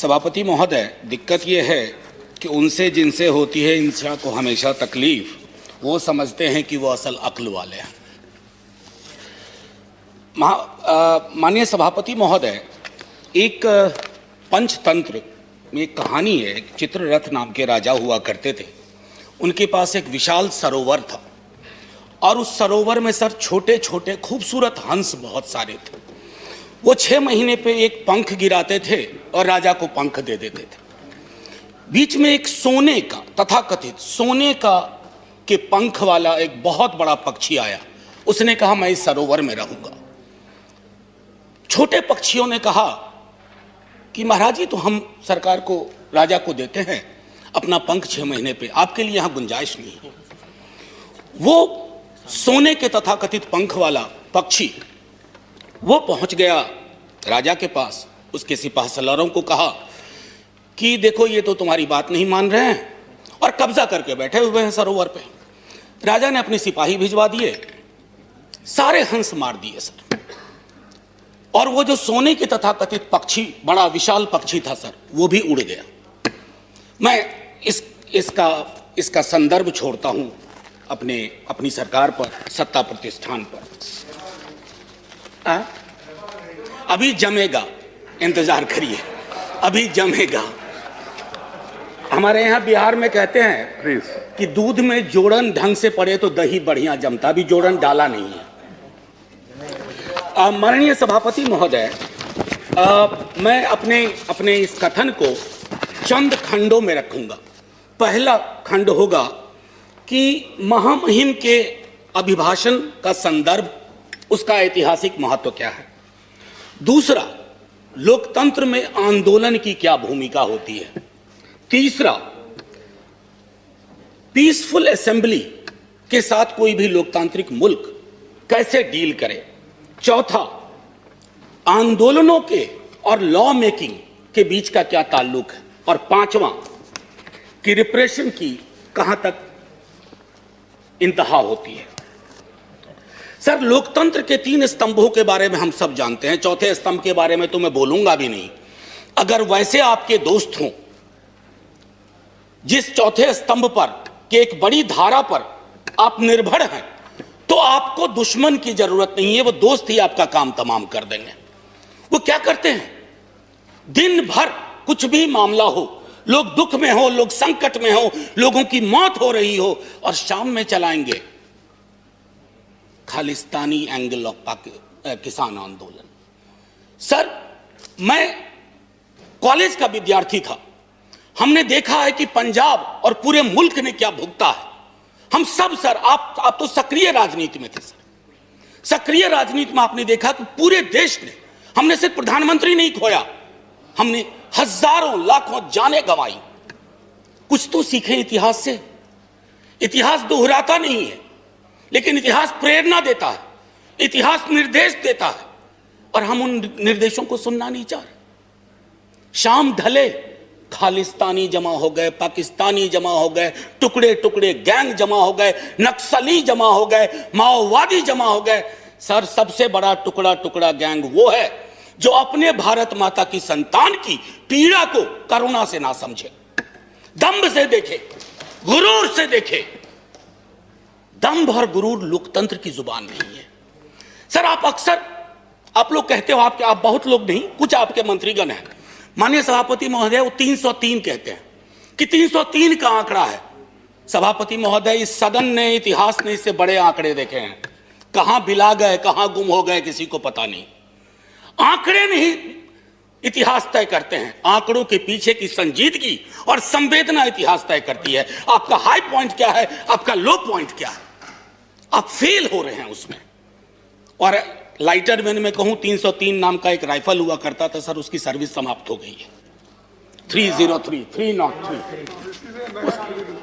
सभापति महोदय, दिक्कत ये है कि उनसे जिनसे होती है इंसान को हमेशा तकलीफ, वो समझते हैं कि वो असल अक्ल वाले हैं। माननीय सभापति महोदय, एक पंचतंत्र में एक कहानी है। एक चित्ररथ नाम के राजा हुआ करते थे। उनके पास एक विशाल सरोवर था और उस सरोवर में सर छोटे छोटे खूबसूरत हंस बहुत सारे थे। वो 6 महीने पे एक पंख गिराते थे और राजा को पंख दे देते थे। बीच में एक सोने का, तथाकथित सोने का के पंख वाला एक बहुत बड़ा पक्षी आया। उसने कहा मैं इस सरोवर में रहूंगा। छोटे पक्षियों ने कहा कि महाराज जी, तो हम सरकार को, राजा को देते हैं अपना पंख 6 महीने पे, आपके लिए यहां गुंजाइश नहीं है। वो सोने के तथाकथित पंख वाला पक्षी वो पहुंच गया राजा के पास। उसके सिपाह सलारों को कहा कि देखो, ये तो तुम्हारी बात नहीं मान रहे हैं और कब्जा करके बैठे हुए हैं सरोवर पे। राजा ने अपने सिपाही भिजवा दिए, सारे हंस मार दिए सर। और वो जो सोने के तथाकथित पक्षी, बड़ा विशाल पक्षी था सर, वो भी उड़ गया। मैं इसका संदर्भ छोड़ता हूं अपनी सरकार पर, सत्ता प्रतिष्ठान पर। अभी जमेगा, इंतजार करिए, अभी जमेगा। हमारे यहाँ बिहार में कहते हैं कि दूध में जोड़न ढंग से पड़े तो दही बढ़िया जमता। अभी जोड़न डाला नहीं है। माननीय सभापति महोदय, मैं अपने इस कथन को चंद खंडों में रखूंगा। पहला खंड होगा कि महामहिम के अभिभाषण का संदर्भ, उसका ऐतिहासिक महत्व क्या है। दूसरा, लोकतंत्र में आंदोलन की क्या भूमिका होती है। तीसरा, पीसफुल असेंबली के साथ कोई भी लोकतांत्रिक मुल्क कैसे डील करे। चौथा, आंदोलनों के और लॉ मेकिंग के बीच का क्या ताल्लुक है। और पांचवा, कि रिप्रेशन की कहां तक इंतहा होती है। सर, लोकतंत्र के 3 स्तंभों के बारे में हम सब जानते हैं। चौथे स्तंभ के बारे में तो मैं बोलूंगा भी नहीं। अगर वैसे आपके दोस्त हों जिस चौथे स्तंभ पर कि एक बड़ी धारा पर आप निर्भर हैं, तो आपको दुश्मन की जरूरत नहीं है। वो दोस्त ही आपका काम तमाम कर देंगे। वो क्या करते हैं, दिन भर कुछ भी मामला हो, लोग दुख में हो, लोग संकट में हो, लोगों की मौत हो रही हो, और शाम में चलाएंगे खालिस्तानी एंगल ऑफ किसान आंदोलन। सर, मैं कॉलेज का विद्यार्थी था। हमने देखा है कि पंजाब और पूरे मुल्क ने क्या भुगता है। हम सब सर, आप तो सक्रिय राजनीति में थे सर। सक्रिय राजनीति में आपने देखा कि पूरे देश ने, हमने सिर्फ प्रधानमंत्री नहीं खोया, हमने हजारों लाखों जानें गंवाई। कुछ तो सीखें इतिहास से। इतिहास दोहराता नहीं है, लेकिन इतिहास प्रेरणा देता है, इतिहास निर्देश देता है, और हम उन निर्देशों को सुनना नहीं चाह रहे। शाम ढले, खालिस्तानी जमा हो गए, पाकिस्तानी जमा हो गए, टुकड़े टुकड़े गैंग जमा हो गए, नक्सली जमा हो गए, माओवादी जमा हो गए। सर, सबसे बड़ा टुकड़ा टुकड़ा गैंग वो है जो अपने भारत माता की संतान की पीड़ा को करुणा से ना समझे, दंभ से देखे, गुरूर से देखे। दंभ और गुरूर लोकतंत्र की जुबान नहीं है। सर, आप लोग कहते हो, आप बहुत लोग नहीं, कुछ आपके मंत्रीगण हैं, माननीय सभापति महोदय, वो 303 कहते हैं कि 303 का आंकड़ा है। सभापति महोदय, इस सदन ने, इतिहास ने इससे बड़े आंकड़े देखे हैं। कहां बिला गए, कहां गुम हो गए, किसी को पता नहीं। आंकड़े नहीं इतिहास तय करते हैं, आंकड़ों के पीछे की संजीदगी और संवेदना इतिहास तय करती है। आपका हाई पॉइंट क्या है, आपका लो पॉइंट क्या है, आप फेल हो रहे हैं उसमें। और लाइटर मैन में कहूं, 303 नाम का एक राइफल हुआ करता था सर, उसकी सर्विस समाप्त हो गई है। 303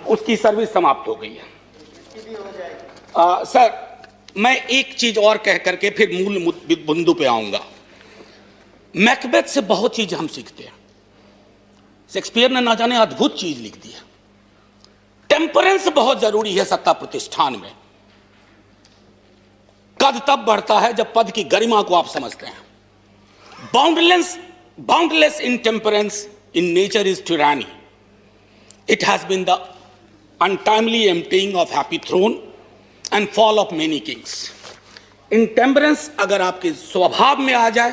उसकी सर्विस समाप्त हो गई है। सर, मैं एक चीज और कह करके फिर मूल बिंदु पे आऊंगा। मैकबेथ से बहुत चीज हम सीखते हैं। शेक्सपियर ने ना जाने अद्भुत चीज लिख दी है। टेम्परेंस बहुत जरूरी है सत्ता प्रतिष्ठान में। कद तब बढ़ता है जब पद की गरिमा को आप समझते हैं। Boundless intemperance in nature is tyranny. It has been the untimely emptying of happy throne and fall of many kings. Intemperance अगर आपके स्वभाव में आ जाए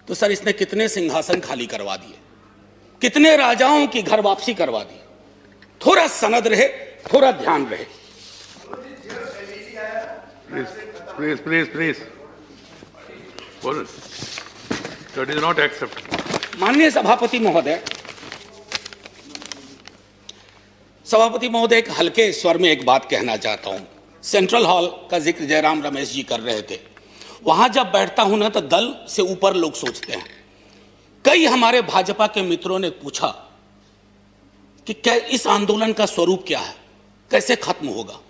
तो सर इसने कितने सिंहासन खाली करवा दिए, कितने राजाओं की घर वापसी करवा दी। थोड़ा सनद रहे, थोड़ा ध्यान रहे। Please. बोलो। That is not acceptable. माननीय सभापति महोदय, एक हल्के स्वर में एक बात कहना चाहता हूं। सेंट्रल हॉल का जिक्र जयराम रमेश जी कर रहे थे। वहां जब बैठता हूं ना तो दल से ऊपर लोग सोचते हैं। कई हमारे भाजपा के मित्रों ने पूछा कि क्या इस आंदोलन का स्वरूप क्या है, कैसे खत्म होगा।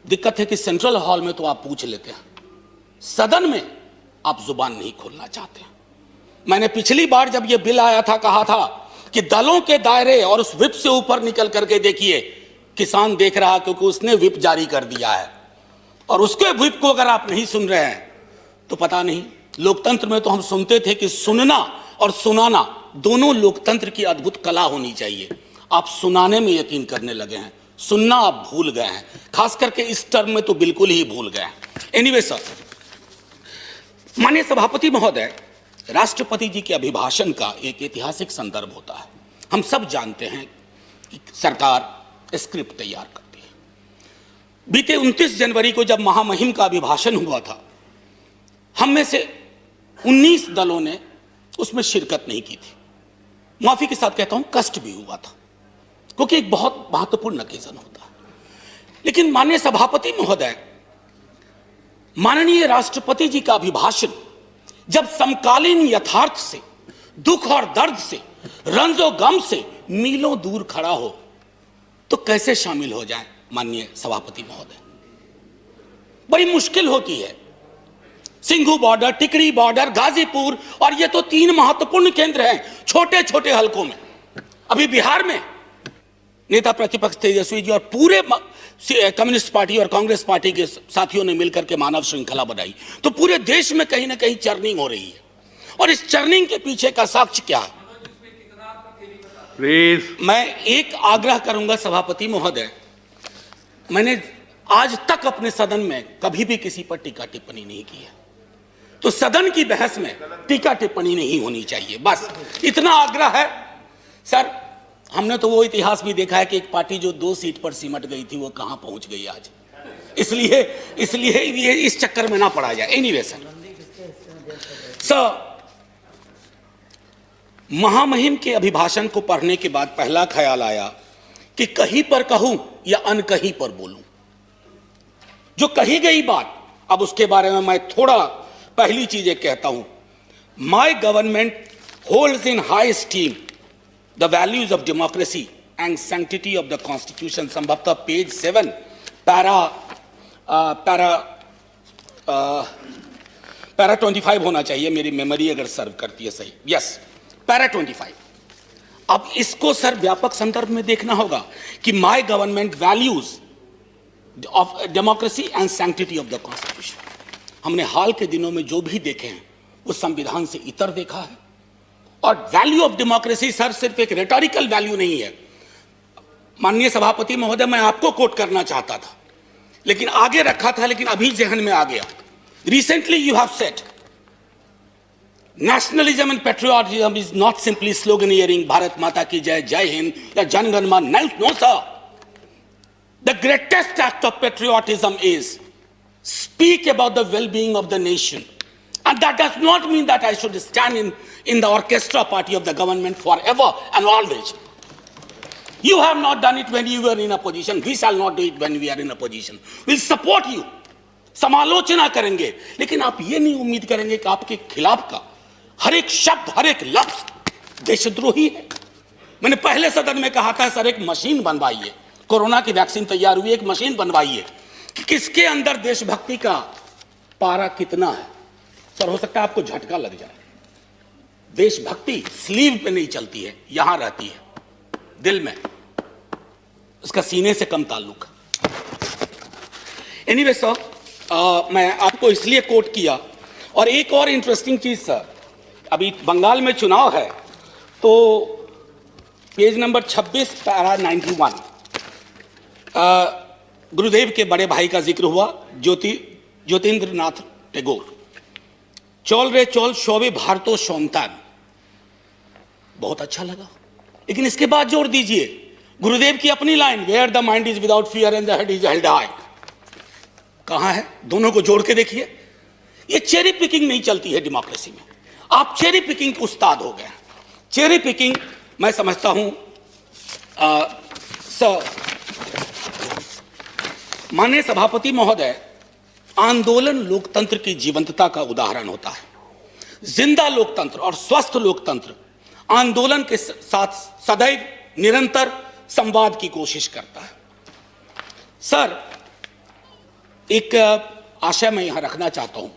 दिक्कत है कि सेंट्रल हॉल में तो आप पूछ लेते हैं, सदन में आप जुबान नहीं खोलना चाहते। मैंने पिछली बार जब यह बिल आया था कहा था कि दलों के दायरे और उस विप से ऊपर निकल करके देखिए, किसान देख रहा क्योंकि उसने विप जारी कर दिया है, और उसके विप को अगर आप नहीं सुन रहे हैं तो पता नहीं। लोकतंत्र में तो हम सुनते थे कि सुनना और सुनाना दोनों लोकतंत्र की अद्भुत कला होनी चाहिए। आप सुनाने में यकीन करने लगे हैं, सुनना आप भूल गए हैं, खास करके इस टर्म में तो बिल्कुल ही भूल गए हैं। एनीवे सर, माननीय सभापति महोदय, राष्ट्रपति जी के अभिभाषण का एक ऐतिहासिक संदर्भ होता है। हम सब जानते हैं कि सरकार स्क्रिप्ट तैयार करती है। बीते 29 जनवरी को जब महामहिम का अभिभाषण हुआ था, हम में से 19 दलों ने उसमें शिरकत नहीं की थी। माफी के साथ कहता हूं, कष्ट भी हुआ था क्योंकि एक बहुत महत्वपूर्ण ओकेजन होता है। लेकिन माननीय सभापति महोदय, माननीय राष्ट्रपति जी का अभिभाषण जब समकालीन यथार्थ से, दुख और दर्द से, रंजो गम से मीलों दूर खड़ा हो तो कैसे शामिल हो जाए। माननीय सभापति महोदय, बड़ी मुश्किल होती है। सिंघू बॉर्डर, टिकरी बॉर्डर, गाजीपुर, और ये तो 3 महत्वपूर्ण केंद्र हैं छोटे छोटे हलकों में। अभी बिहार में नेता प्रतिपक्ष तेजस्वी जी और पूरे कम्युनिस्ट पार्टी और कांग्रेस पार्टी के साथियों ने मिलकर के मानव श्रृंखला बनाई, तो पूरे देश में कहीं ना कहीं चर्निंग हो रही है। और इस चर्निंग के पीछे का साक्ष्य क्या है? प्लीज, मैं एक आग्रह करूंगा सभापति महोदय, मैंने आज तक अपने सदन में कभी भी किसी पर टीका टिप्पणी नहीं की है, तो सदन की बहस में टीका टिप्पणी नहीं होनी चाहिए, बस इतना आग्रह है। सर, हमने तो वो इतिहास भी देखा है कि एक पार्टी जो 2 सीट पर सिमट गई थी वो कहां पहुंच गई आज। इसलिए ये इस चक्कर में ना पड़ा जाए। एनीवे सर, महामहिम के अभिभाषण को पढ़ने के बाद पहला ख्याल आया कि कहीं पर कहूं या अनकहीं पर बोलूं। जो कही गई बात, अब उसके बारे में मैं थोड़ा पहली चीजें कहता हूं। My government holds in high steam the values of democracy and sanctity of the constitution. संभवतः पेज 7 पैरा 25 होना चाहिए, मेरी मेमोरी अगर सर्व करती है सही। Yes, para 25। अब इसको सर व्यापक संदर्भ में देखना होगा कि my government values of democracy and sanctity of the constitution. हमने हाल के दिनों में जो भी देखे हैं वो संविधान से इतर देखा है। और वैल्यू ऑफ डेमोक्रेसी सर सिर्फ एक रेटोरिकल वैल्यू नहीं है। माननीय सभापति महोदय, मैं आपको कोट करना चाहता था लेकिन आगे रखा था, लेकिन अभी जहन में आ गया। Recently you have said nationalism and patriotism is not simply sloganeering Bharat Mata ki jai, Jai Hind या Jan Gan Man. No sir, the greatest act of patriotism is speak about the well-being of the nation, and that does not mean that I should stand in the orchestra party of the government forever and always. You have not done it when you were in a position, we shall not do it when we are in a position. We'll support you, समालोचना करेंगे, लेकिन आप ये नहीं उम्मीद करेंगे कि आपके खिलाफ का हर एक शब्द, हर एक लफ्ज देशद्रोही है। मैंने पहले सदन में कहा था, सर एक मशीन बनवाइए, कोरोना की वैक्सीन तैयार हुई, एक मशीन बनवाइए कि किसके अंदर देशभक्ति का पारा कितना है। सर, हो सकता है आपको झटका लग जाए। देशभक्ति स्लीव पे नहीं चलती है, यहां रहती है, दिल में, उसका सीने से कम ताल्लुक। एनीवे सर, मैं आपको इसलिए कोट किया। और एक और इंटरेस्टिंग चीज सर, अभी बंगाल में चुनाव है तो पेज नंबर 26 पैरा 91 गुरुदेव के बड़े भाई का जिक्र हुआ, ज्योतिन्द्र नाथ टैगोर। चौल रे चौल शोभे भारतो सौंतान, बहुत अच्छा लगा। लेकिन इसके बाद जोड़ दीजिए गुरुदेव की अपनी line, where the mind is without fear and the head is held high. कहां है? दोनों को जोड़ के देखिए। ये चेरी पिकिंग नहीं चलती है डेमोक्रेसी में। आप चेरी पिकिंग के उस्ताद हो गए। चेरी पिकिंग मैं समझता हूं माननीय सभापति महोदय, आंदोलन लोकतंत्र की जीवंतता का उदाहरण होता है। जिंदा लोकतंत्र और स्वस्थ लोकतंत्र आंदोलन के साथ सदैव निरंतर संवाद की कोशिश करता है। सर, एक आशय मैं यहां रखना चाहता हूं।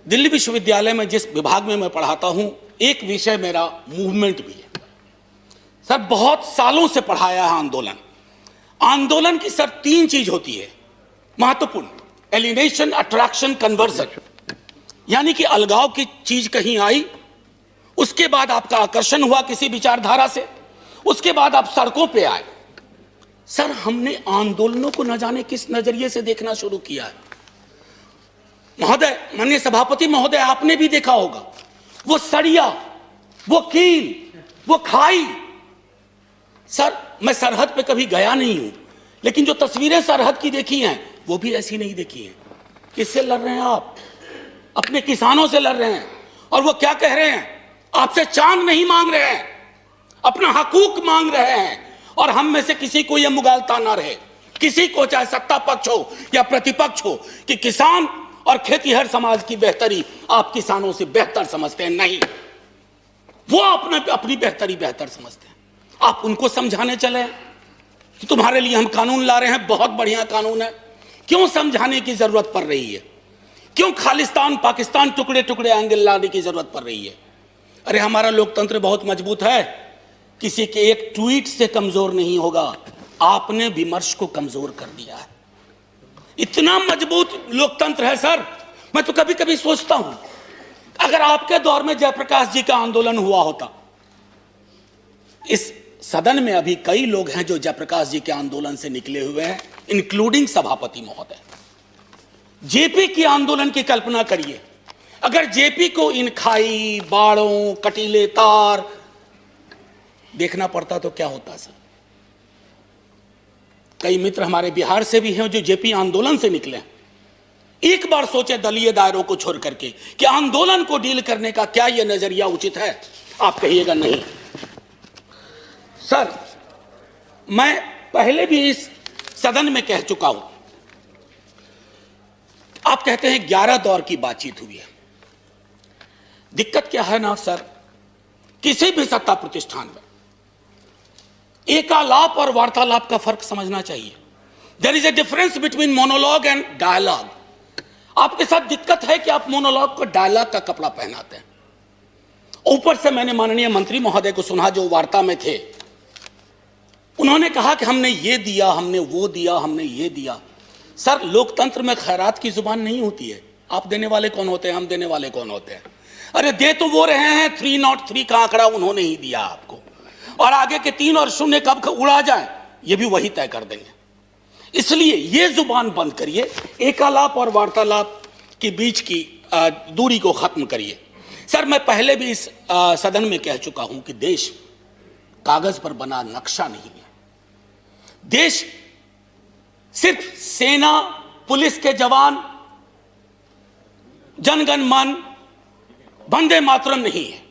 दिल्ली विश्वविद्यालय में जिस विभाग में मैं पढ़ाता हूं, एक विषय मेरा मूवमेंट भी है। सर, बहुत सालों से पढ़ाया है आंदोलन। आंदोलन की सर 3 चीज होती है महत्वपूर्ण: एलिनेशन, अट्रैक्शन, कन्वर्जन। यानी कि अलगाव की चीज कहीं आई, उसके बाद आपका आकर्षण हुआ किसी विचारधारा से, उसके बाद आप सड़कों पे आए। सर, हमने आंदोलनों को न जाने किस नजरिए से देखना शुरू किया है। महोदय, माननीय सभापति महोदय, आपने भी देखा होगा वो सड़िया, वो कील, वो खाई। सर, मैं सरहद पे कभी गया नहीं हूं, लेकिन जो तस्वीरें सरहद की देखी हैं वो भी ऐसी नहीं देखी हैं। किससे लड़ रहे हैं आप? अपने किसानों से लड़ रहे हैं। और वो क्या कह रहे हैं? आपसे चांद नहीं मांग रहे हैं, अपना हकूक मांग रहे हैं। और हम में से किसी को यह मुगालता ना रहे, किसी को, चाहे सत्ता पक्ष हो या प्रतिपक्ष हो, कि किसान और खेतीहर समाज की बेहतरी आप किसानों से बेहतर समझते हैं। नहीं, वो अपनी बेहतरी बेहतर समझते हैं। आप उनको समझाने चले कि तुम्हारे लिए हम कानून ला रहे हैं, बहुत बढ़िया कानून है। क्यों समझाने की जरूरत पड़ रही है? क्यों खालिस्तान, पाकिस्तान, टुकड़े टुकड़े एंगल लाने की जरूरत पड़ रही है? अरे, हमारा लोकतंत्र बहुत मजबूत है, किसी के एक ट्वीट से कमजोर नहीं होगा। आपने विमर्श को कमजोर कर दिया है। इतना मजबूत लोकतंत्र है सर। मैं तो कभी कभी सोचता हूं, अगर आपके दौर में जयप्रकाश जी का आंदोलन हुआ होता। इस सदन में अभी कई लोग हैं जो जयप्रकाश जी के आंदोलन से निकले हुए हैं, इंक्लूडिंग सभापति महोदय। जेपी की आंदोलन की कल्पना करिए, अगर जेपी को इन खाई, बाड़ों, कटीले तार देखना पड़ता तो क्या होता सर? कई मित्र हमारे बिहार से भी हैं जो जेपी आंदोलन से निकले हैं। एक बार सोचे दलीय दायरों को छोड़ करके कि आंदोलन को डील करने का क्या यह नजरिया उचित है? आप कहिएगा नहीं। सर, मैं पहले भी इस सदन में कह चुका हूं। आप कहते हैं 11 दौर की बातचीत हुई है। दिक्कत क्या है ना सर, किसी भी सत्ता प्रतिष्ठान में एकालाप और वार्तालाप का फर्क समझना चाहिए। There is a difference between monologue and dialogue. आपके साथ दिक्कत है कि आप मोनोलॉग को डायलॉग का कपड़ा पहनाते हैं। ऊपर से मैंने माननीय मंत्री महोदय को सुना जो वार्ता में थे, उन्होंने कहा कि हमने ये दिया, हमने वो दिया, हमने ये दिया। सर, लोकतंत्र में खैरात की जुबान नहीं होती है। आप देने वाले कौन होते हैं, हम देने वाले कौन होते हैं? अरे, दे तो वो रहे हैं, 303 का आंकड़ा उन्होंने ही दिया आपको, और आगे के 3 और 0 कब उड़ा जाए ये भी वही तय कर देंगे। इसलिए ये जुबान बंद करिए, एकालाप और वार्तालाप के बीच की दूरी को खत्म करिए। सर, मैं पहले भी इस सदन में कह चुका हूं कि देश कागज पर बना नक्शा नहीं है। देश सिर्फ सेना, पुलिस के जवान, जनगण मन, वंदे मातरम नहीं है।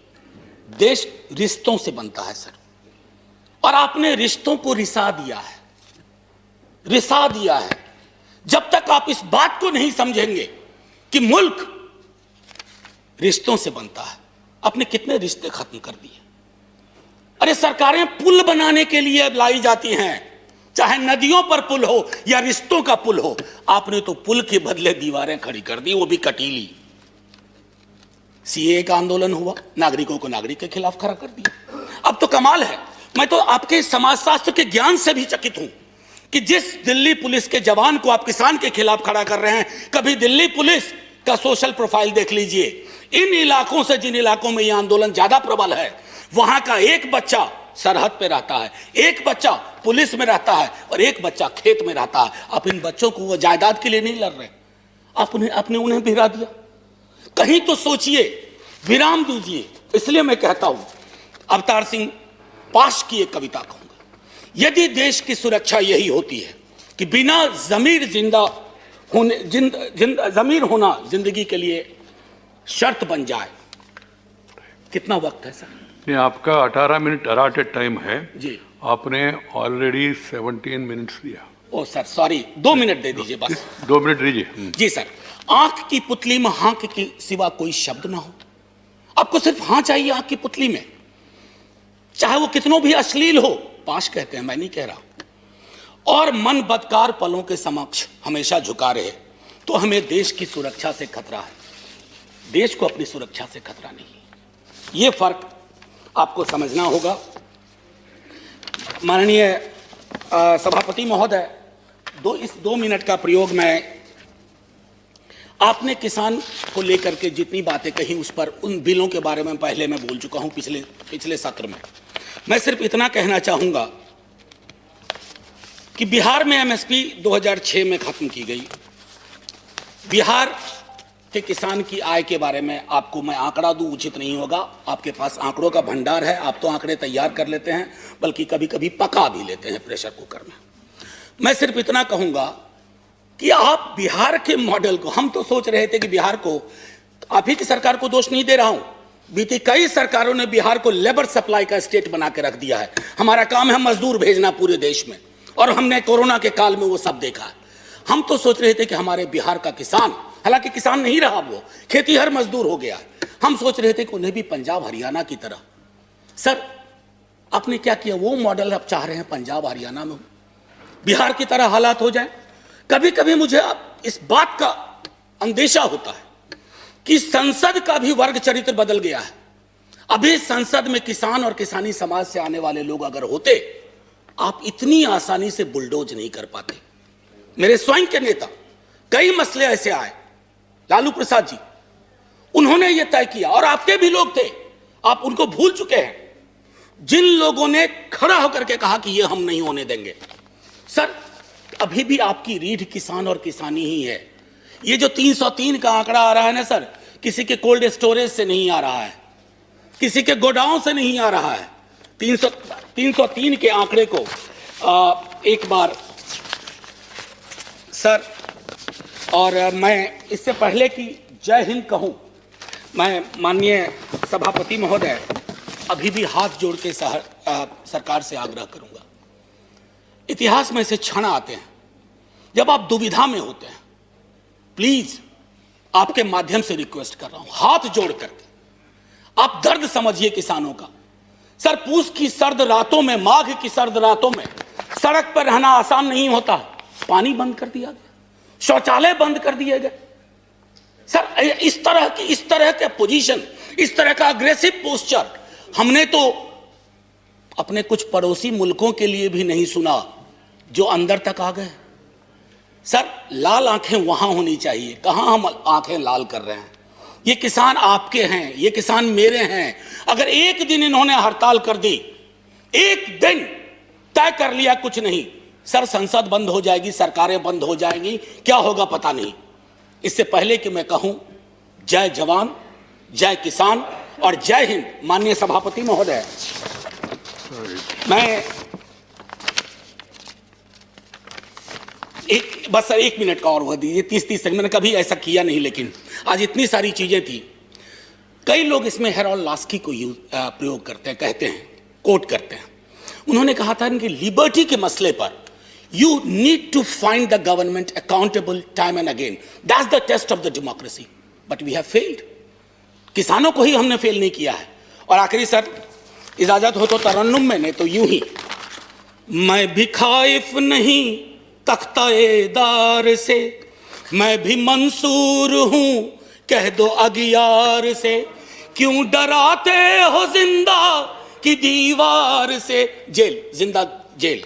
देश रिश्तों से बनता है सर, और आपने रिश्तों को रिसा दिया है, रिसा दिया है। जब तक आप इस बात को नहीं समझेंगे कि मुल्क रिश्तों से बनता है, आपने कितने रिश्ते खत्म कर दिए। अरे, सरकारें पुल बनाने के लिए लाई जाती हैं, चाहे नदियों पर पुल हो या रिश्तों का पुल हो। आपने तो पुल के बदले दीवारें खड़ी कर दी, वो भी कटीली। सीए का आंदोलन हुआ, नागरिकों को नागरिक के खिलाफ खड़ा कर दिया। अब तो कमाल है, मैं तो आपके समाजशास्त्र के ज्ञान से भी चकित हूं कि जिस दिल्ली पुलिस के जवान को आप किसान के खिलाफ खड़ा कर रहे हैं, कभी दिल्ली पुलिस का सोशल प्रोफाइल देख लीजिए। इन इलाकों से जिन इलाकों में यह आंदोलन ज्यादा प्रबल है, वहां का एक बच्चा सरहद पे रहता है, एक बच्चा पुलिस में रहता है और एक बच्चा खेत में रहता है। आप इन बच्चों को वो जायदाद के लिए नहीं लड़ रहे, आपने उन्हें भिड़ा दिया। कहीं तो सोचिए, विराम दीजिए। इसलिए मैं कहता हूं, अवतार सिंह पाश की एक कविता कहूंगा, यदि देश की सुरक्षा यही होती है कि बिना जमीर जमीर होना जिंदगी के लिए शर्त बन जाए। कितना वक्त है सर? नहीं, आपका 18 मिनट अलाटेड टाइम है जी, आपने ऑलरेडी 17 मिनट्स दिया। ओ सर सॉरी, 2 मिनट दे दीजिए बस। 2 मिनट दीजिए। जी सर। आंख की पुतली में हाँक के सिवा कोई शब्द ना हो। आपको सिर्फ हाँ चाहिए आंख की पुतली में, चाहे वो कितनों भी अश्लील हो। पाश कहते हैं, मैं नहीं कह रहा। और मन बदकार पलों के समक्ष हमेशा झुका रहे, तो हमें देश की सुरक्षा से खतरा है, देश को अपनी सुरक्षा से खतरा नहीं। ये फर्क आपको समझना होगा। माननीय सभापति महोदय, इस 2 मिनट का प्रयोग मैं, आपने किसान को लेकर के जितनी बातें कही उस पर, उन बिलों के बारे में पहले मैं बोल चुका हूं पिछले सत्र में। मैं सिर्फ इतना कहना चाहूंगा कि बिहार में एमएसपी 2006 में खत्म की गई। बिहार के किसान की आय के बारे में आपको मैं आंकड़ा दूं उचित नहीं होगा, आपके पास आंकड़ों का भंडार है, आप तो आंकड़े तैयार कर लेते हैं, बल्कि कभी कभी पका भी लेते हैं प्रेशर कुकर में। मैं सिर्फ इतना कहूंगा कि आप बिहार के मॉडल को, हम तो सोच रहे थे कि बिहार को, आप ही की सरकार को दोष नहीं दे रहा हूं, बीती कई सरकारों ने बिहार को लेबर सप्लाई का स्टेट बना के रख दिया है। हमारा काम है मजदूर भेजना पूरे देश में, और हमने कोरोना के काल में वो सब देखा है। हम तो सोच रहे थे कि हमारे बिहार का किसान, हालांकि किसान नहीं रहा, वो खेती हर मजदूर हो गया। हम सोच रहे थे कि उन्हें भी पंजाब हरियाणा की तरह। सर, आपने क्या किया? वो मॉडल आप चाह रहे हैं पंजाब हरियाणा में बिहार की तरह हालात हो जाए। कभी कभी मुझे इस बात का अंदेशा होता है कि संसद का भी वर्ग चरित्र बदल गया है। अभी संसद में किसान और किसानी समाज से आने वाले लोग अगर होते, आप इतनी आसानी से बुलडोज नहीं कर पाते। मेरे स्वयं के नेता, कई मसले ऐसे आए, लालू प्रसाद जी, उन्होंने यह तय किया, और आपके भी लोग थे, आप उनको भूल चुके हैं, जिन लोगों ने खड़ा होकर के कहा कि यह हम नहीं होने देंगे। सर, अभी भी आपकी रीढ़ किसान और किसानी ही है। ये जो 303 का आंकड़ा आ रहा है ना सर, किसी के कोल्ड स्टोरेज से नहीं आ रहा है, किसी के गोडाउन से नहीं आ रहा है। 303 के आंकड़े को एक बार सर, और मैं इससे पहले कि जय हिंद कहूं, मैं माननीय सभापति महोदय अभी भी हाथ जोड़ के सरकार से आग्रह करूंगा। इतिहास में ऐसे क्षण आते हैं जब आप दुविधा में होते हैं। प्लीज, आपके माध्यम से रिक्वेस्ट कर रहा हूं, हाथ जोड़ करके आप दर्द समझिए किसानों का। सर, पूस की सर्द रातों में, माघ की सर्द रातों में सड़क पर रहना आसान नहीं होता। पानी बंद कर दिया गया, शौचालय बंद कर दिए गए। सर, इस तरह के पोजीशन, इस तरह का अग्रेसिव पोस्चर हमने तो अपने कुछ पड़ोसी मुल्कों के लिए भी नहीं सुना, जो अंदर तक आ गए। सर, लाल आंखें वहां होनी चाहिए, कहां हम आंखें लाल कर रहे हैं। ये किसान आपके हैं, ये किसान मेरे हैं। अगर एक दिन इन्होंने हड़ताल कर दी, एक दिन तय कर लिया कुछ नहीं, सर, संसद बंद हो जाएगी, सरकारें बंद हो जाएंगी, क्या होगा पता नहीं। इससे पहले कि मैं कहूं जय जवान, जय किसान और जय हिंद, माननीय सभापति महोदय, मैं बस सर 1 मिनट का और वह दीजिए। 30-30 सेकंड, मैंने कभी ऐसा किया नहीं, लेकिन आज इतनी सारी चीजें थी। कई लोग इसमें हेरोल्ड लास्की को प्रयोग करते हैं, कहते हैं, कोट करते हैं। उन्होंने कहा था कि लिबर्टी के मसले पर you need to find the government accountable time and again, that's the test of the democracy, but we have failed. किसानों को ही हमने फेल नहीं किया है। और आखिरी सर, इजाजत हो तो तरन्नुम में, नहीं तो यूं ही, मैं भी खाइफ नहीं तख्ताएदार से, मैं भी मंसूर हूं कह दो अगियार से, क्यों डराते हो जिंदा की दीवार से। जेल, जिंदा जेल,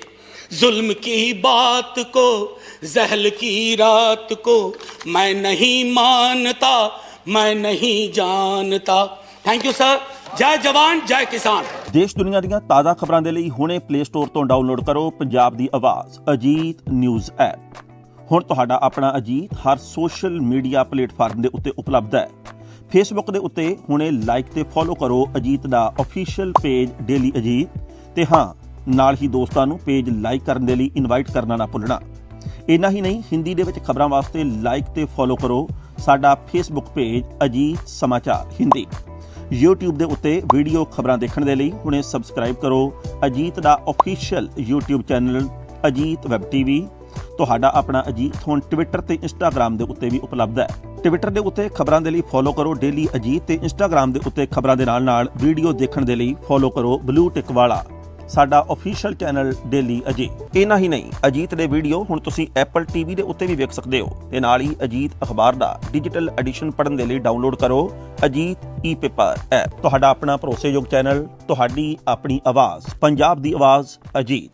जुल्म की बात को, जहल की रात को मैं नहीं मानता, मैं नहीं जानता। Thank you sir. जय जवान जय किसान। ਦੇਸ਼ ਦੁਨੀਆ ਦੀਆਂ ਤਾਜ਼ਾ ਖਬਰਾਂ ਦੇ ਲਈ ਹੁਣੇ ਪਲੇ ਸਟੋਰ ਤੋਂ ਡਾਊਨਲੋਡ ਕਰੋ ਪੰਜਾਬ ਦੀ ਆਵਾਜ਼ ਅਜੀਤ ਨਿਊਜ਼ ਐਪ। ਹੁਣ ਤੁਹਾਡਾ ਆਪਣਾ ਅਜੀਤ ਹਰ ਸੋਸ਼ਲ ਮੀਡੀਆ ਪਲੇਟਫਾਰਮ ਦੇ ਉੱਤੇ ਉਪਲਬਧ ਹੈ। ਫੇਸਬੁੱਕ ਦੇ ਉੱਤੇ ਹੁਣੇ ਲਾਈਕ ਤੇ ਫੋਲੋ ਕਰੋ ਅਜੀਤ ਦਾ ਅਫੀਸ਼ੀਅਲ ਪੇਜ ਡੇਲੀ ਅਜੀਤ ਤੇ ਹਾਂ ਨਾਲ ਹੀ ਦੋਸਤਾਂ ਨੂੰ ਪੇਜ ਲਾਈਕ ਕਰਨ ਦੇ ਲਈ ਇਨਵਾਈਟ ਕਰਨਾ ਨਾ ਭੁੱਲਣਾ। ਇੰਨਾ ਹੀ ਨਹੀਂ, ਹਿੰਦੀ ਦੇ ਵਿੱਚ ਖਬਰਾਂ ਵਾਸਤੇ ਲਾਈਕ ਤੇ ਫੋਲੋ ਕਰੋ ਸਾਡਾ ਫੇਸਬੁੱਕ ਪੇਜ ਅਜੀਤ ਸਮਾਚਾਰ ਹਿੰਦੀ। YouTube ਦੇ ਉੱਤੇ ਵੀਡੀਓ ਖਬਰਾਂ ਦੇਖਣ ਦੇ ਲਈ ਹੁਣੇ ਸਬਸਕ੍ਰਾਈਬ ਕਰੋ ਅਜੀਤ ਦਾ official YouTube channel Ajit web TV. ਤੁਹਾਡਾ ਆਪਣਾ ਅਜੀਤ ਹੁਣ ਟਵਿੱਟਰ ਤੇ ਇੰਸਟਾਗ੍ਰਾਮ ਦੇ ਉੱਤੇ ਵੀ ਉਪਲਬਧ ਹੈ। ਟਵਿੱਟਰ ਦੇ ਉੱਤੇ ਖਬਰਾਂ ਦੇ ਲਈ ਫੋਲੋ ਕਰੋ ਡੇਲੀ ਅਜੀਤ ਤੇ ਇੰਸਟਾਗ੍ਰਾਮ ਦੇ ਉੱਤੇ ਖਬਰਾਂ ਦੇ ਨਾਲ ਵੀਡੀਓ ਦੇਖਣ ਦੇ ਲਈ ਫੋਲੋ ਕਰੋ ਬਲੂ ਟਿਕ ਵਾਲਾ ਸਾਡਾ ਅਫੀਸ਼ੀਅਲ ਚੈਨਲ ਡੇਲੀ ਅਜੀਤ। ਇੰਨਾ ਹੀ ਨਹੀਂ, ਅਜੀਤ ਦੇ ਵੀਡੀਓ ਹੁਣ ਤੁਸੀਂ ਐਪਲ ਟੀਵੀ ਦੇ ਉੱਤੇ ਵੀ ਵੇਖ ਸਕਦੇ ਹੋ ਤੇ ਨਾਲ ਹੀ ਅਜੀਤ ਅਖਬਾਰ ਦਾ ਡਿਜੀਟਲ ਐਡੀਸ਼ਨ ਪੜ੍ਹਨ ਦੇ ਲਈ ਡਾਊਨਲੋਡ ਕਰੋ ਅਜੀਤ ਈ-ਪੇਪਰ ਐਪ। ਤੁਹਾਡਾ ਆਪਣਾ ਭਰੋਸੇਯੋਗ ਚੈਨਲ, ਤੁਹਾਡੀ ਆਪਣੀ ਆਵਾਜ਼, ਪੰਜਾਬ ਦੀ ਆਵਾਜ਼ ਅਜੀਤ।